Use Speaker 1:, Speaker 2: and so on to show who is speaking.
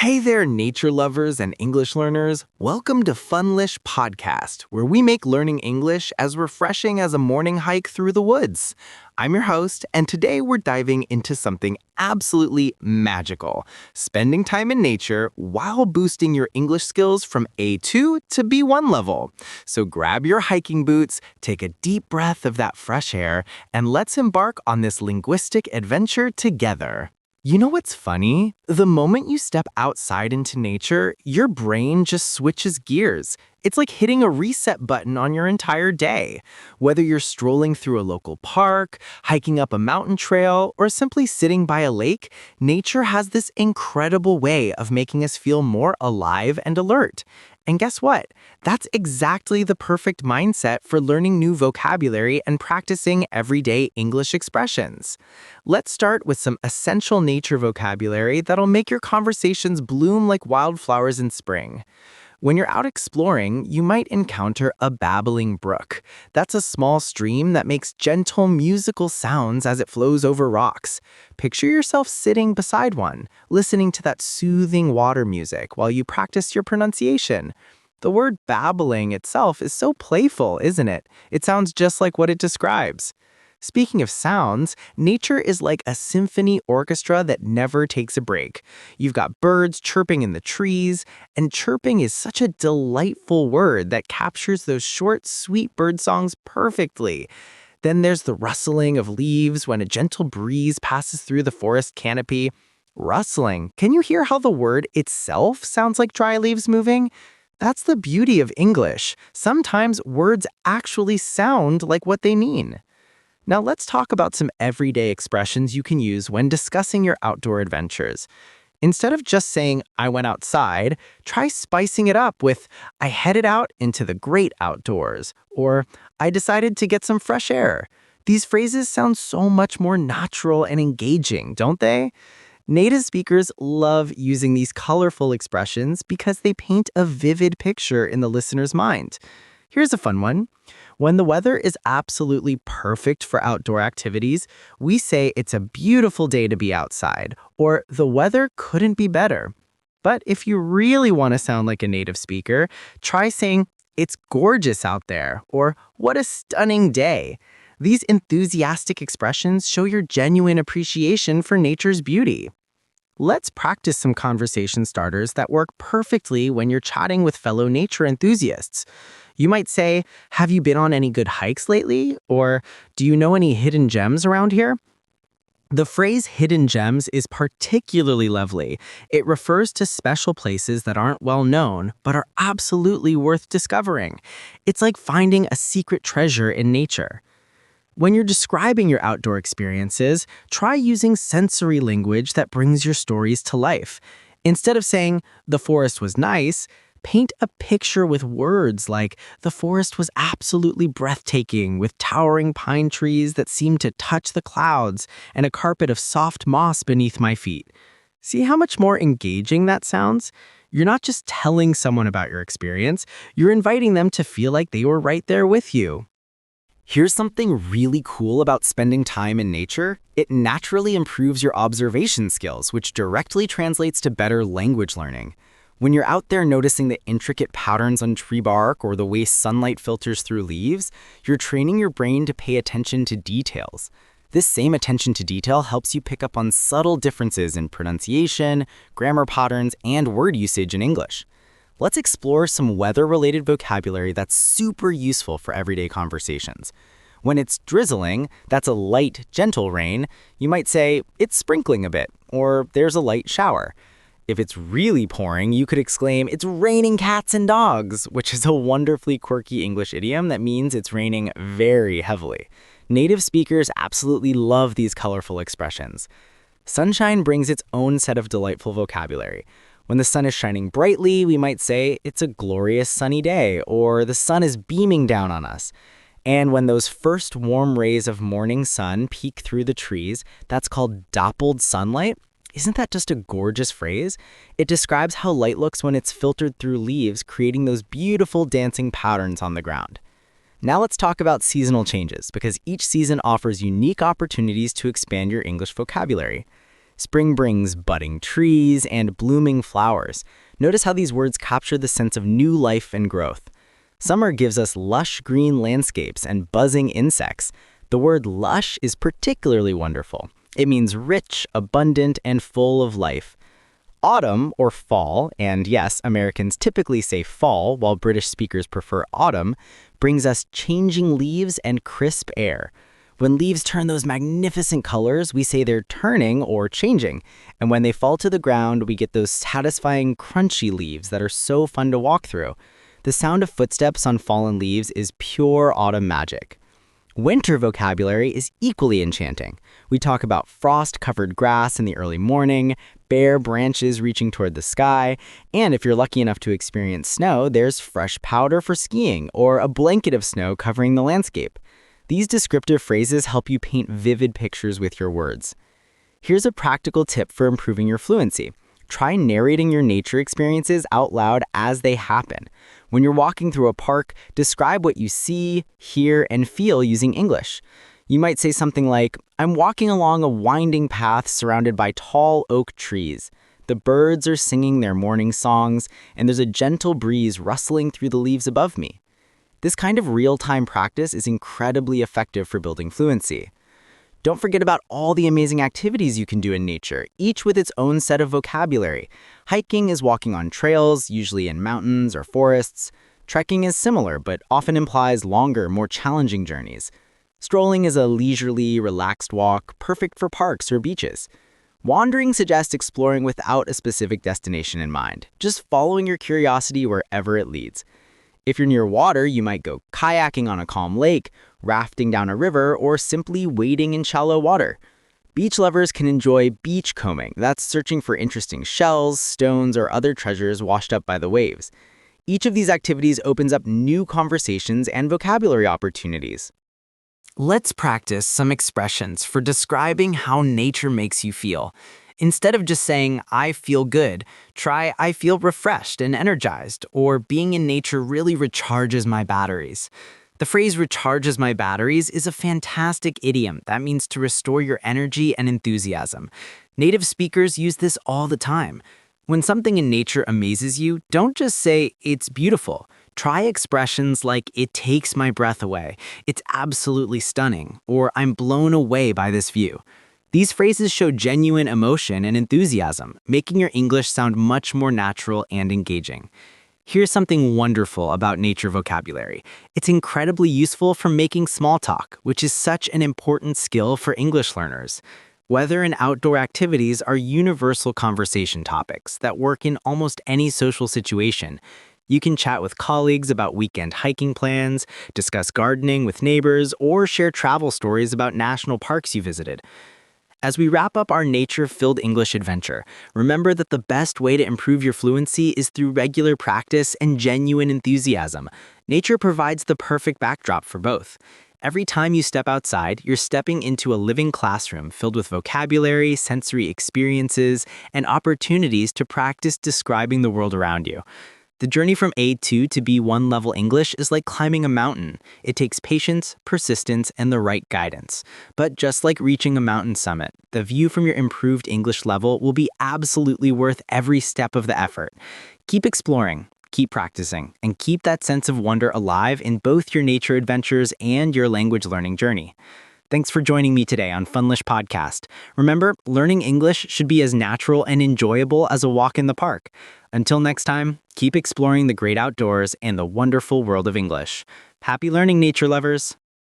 Speaker 1: Hey there, nature lovers and English learners. Welcome to FunlishPodcast, where we make learning English as refreshing as a morning hike through the woods. I'm your host, and today we're diving into something absolutely magical, spending time in nature while boosting your English skills from A2 to B1 level. So grab your hiking boots, take a deep breath of that fresh air, and let's embark on this linguistic adventure together. You know what's funny? The moment you step outside into nature, your brain just switches gears. It's like hitting a reset button on your entire day. Whether you're strolling through a local park, hiking up a mountain trail, or simply sitting by a lake, nature has this incredible way of making us feel more alive and alert. And guess what? That's exactly the perfect mindset for learning new vocabulary and practicing everyday English expressions. Let's start with some essential nature vocabulary that'll make your conversations bloom like wildflowers in spring. When you're out exploring, you might encounter a babbling brook. That's a small stream that makes gentle musical sounds as it flows over rocks. Picture yourself sitting beside one, listening to that soothing water music while you practice your pronunciation. The word babbling itself is so playful, isn't it? It sounds just like what it describes. Speaking of sounds, nature is like a symphony orchestra that never takes a break. You've got birds chirping in the trees, and chirping is such a delightful word that captures those short, sweet bird songs perfectly. Then there's the rustling of leaves when a gentle breeze passes through the forest canopy. Rustling. Can you hear how the word itself sounds like dry leaves moving? That's the beauty of English. Sometimes words actually sound like what they mean. Now let's talk about some everyday expressions you can use when discussing your outdoor adventures. Instead of just saying, I went outside, try spicing it up with, I headed out into the great outdoors, or I decided to get some fresh air. These phrases sound so much more natural and engaging, don't they? Native speakers love using these colorful expressions because they paint a vivid picture in the listener's mind. Here's a fun one. When the weather is absolutely perfect for outdoor activities, we say it's a beautiful day to be outside, or the weather couldn't be better. But if you really want to sound like a native speaker, try saying, it's gorgeous out there, or what a stunning day. These enthusiastic expressions show your genuine appreciation for nature's beauty. Let's practice some conversation starters that work perfectly when you're chatting with fellow nature enthusiasts. You might say, have you been on any good hikes lately? Or do you know any hidden gems around here? The phrase hidden gems is particularly lovely. It refers to special places that aren't well known, but are absolutely worth discovering. It's like finding a secret treasure in nature. When you're describing your outdoor experiences, try using sensory language that brings your stories to life. Instead of saying, the forest was nice, paint a picture with words like, the forest was absolutely breathtaking with towering pine trees that seemed to touch the clouds and a carpet of soft moss beneath my feet. See how much more engaging that sounds? You're not just telling someone about your experience, you're inviting them to feel like they were right there with you. Here's something really cool about spending time in nature. It naturally improves your observation skills, which directly translates to better language learning. When you're out there noticing the intricate patterns on tree bark or the way sunlight filters through leaves, you're training your brain to pay attention to details. This same attention to detail helps you pick up on subtle differences in pronunciation, grammar patterns, and word usage in English. Let's explore some weather-related vocabulary that's super useful for everyday conversations. When it's drizzling, that's a light, gentle rain, you might say, it's sprinkling a bit, or there's a light shower. If it's really pouring, you could exclaim, it's raining cats and dogs, which is a wonderfully quirky English idiom that means it's raining very heavily. Native speakers absolutely love these colorful expressions. Sunshine brings its own set of delightful vocabulary. When the sun is shining brightly, we might say, it's a glorious sunny day, or the sun is beaming down on us. And when those first warm rays of morning sun peek through the trees, that's called dappled sunlight. Isn't that just a gorgeous phrase? It describes how light looks when it's filtered through leaves, creating those beautiful dancing patterns on the ground. Now let's talk about seasonal changes, because each season offers unique opportunities to expand your English vocabulary. Spring brings budding trees and blooming flowers. Notice how these words capture the sense of new life and growth. Summer gives us lush green landscapes and buzzing insects. The word lush is particularly wonderful. It means rich, abundant, and full of life. Autumn, or fall, and yes, Americans typically say fall while British speakers prefer autumn, brings us changing leaves and crisp air. When leaves turn those magnificent colors, we say they're turning or changing. And when they fall to the ground, we get those satisfying crunchy leaves that are so fun to walk through. The sound of footsteps on fallen leaves is pure autumn magic. Winter vocabulary is equally enchanting. We talk about frost-covered grass in the early morning, bare branches reaching toward the sky, and if you're lucky enough to experience snow, there's fresh powder for skiing or a blanket of snow covering the landscape. These descriptive phrases help you paint vivid pictures with your words. Here's a practical tip for improving your fluency. Try narrating your nature experiences out loud as they happen. When you're walking through a park, describe what you see, hear, and feel using English. You might say something like, "I'm walking along a winding path surrounded by tall oak trees. The birds are singing their morning songs, and there's a gentle breeze rustling through the leaves above me." This kind of real-time practice is incredibly effective for building fluency. Don't forget about all the amazing activities you can do in nature, each with its own set of vocabulary. Hiking is walking on trails, usually in mountains or forests. Trekking is similar, but often implies longer, more challenging journeys. Strolling is a leisurely, relaxed walk, perfect for parks or beaches. Wandering suggests exploring without a specific destination in mind, just following your curiosity wherever it leads. If you're near water, you might go kayaking on a calm lake, rafting down a river, or simply wading in shallow water. Beach lovers can enjoy beach combing. That's searching for interesting shells, stones, or other treasures washed up by the waves. Each of these activities opens up new conversations and vocabulary opportunities. Let's practice some expressions for describing how nature makes you feel. Instead of just saying, "I feel good," try, "I feel refreshed and energized," or "being in nature really recharges my batteries." The phrase "recharges my batteries" is a fantastic idiom that means to restore your energy and enthusiasm. Native speakers use this all the time. When something in nature amazes you, don't just say, "It's beautiful." Try expressions like, "It takes my breath away," "It's absolutely stunning," or "I'm blown away by this view." These phrases show genuine emotion and enthusiasm, making your English sound much more natural and engaging. Here's something wonderful about nature vocabulary. It's incredibly useful for making small talk, which is such an important skill for English learners. Weather and outdoor activities are universal conversation topics that work in almost any social situation. You can chat with colleagues about weekend hiking plans, discuss gardening with neighbors, or share travel stories about national parks you visited. As we wrap up our nature-filled English adventure, remember that the best way to improve your fluency is through regular practice and genuine enthusiasm. Nature provides the perfect backdrop for both. Every time you step outside, you're stepping into a living classroom filled with vocabulary, sensory experiences, and opportunities to practice describing the world around you. The journey from A2 to B1 level English is like climbing a mountain. It takes patience, persistence, and the right guidance. But just like reaching a mountain summit, the view from your improved English level will be absolutely worth every step of the effort. Keep exploring, keep practicing, and keep that sense of wonder alive in both your nature adventures and your language learning journey. Thanks for joining me today on Funlish Podcast. Remember, learning English should be as natural and enjoyable as a walk in the park. Until next time, keep exploring the great outdoors and the wonderful world of English. Happy learning, nature lovers!